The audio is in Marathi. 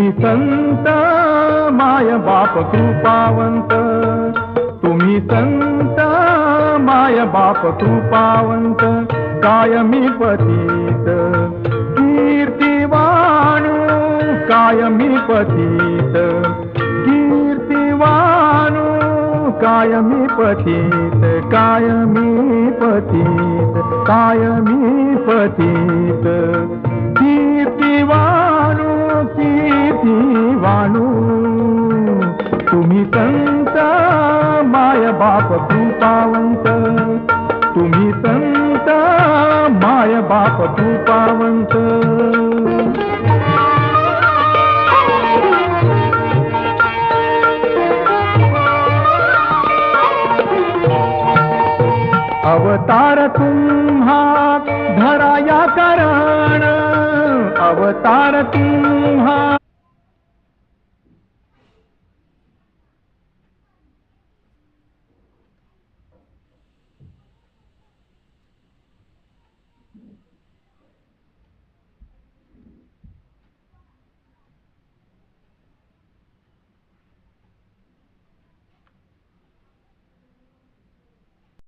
तुम्ही संत माय बाप कृपावंत, तुम्ही संत माय बाप कृपावंत, कायमी पतित कीर्तिवाणू, कायमी पतित कीर्तिवाणू, कायमी पतित, कायमी पतित, कायमी पतित, कीर्तिवाणू, कीर्तिवाणू, तुम्ही संत माय बाप कृपावंत, तुम्ही संत माय बाप कृपावंत. अवतार तुम्हा धराया कारण, अवतार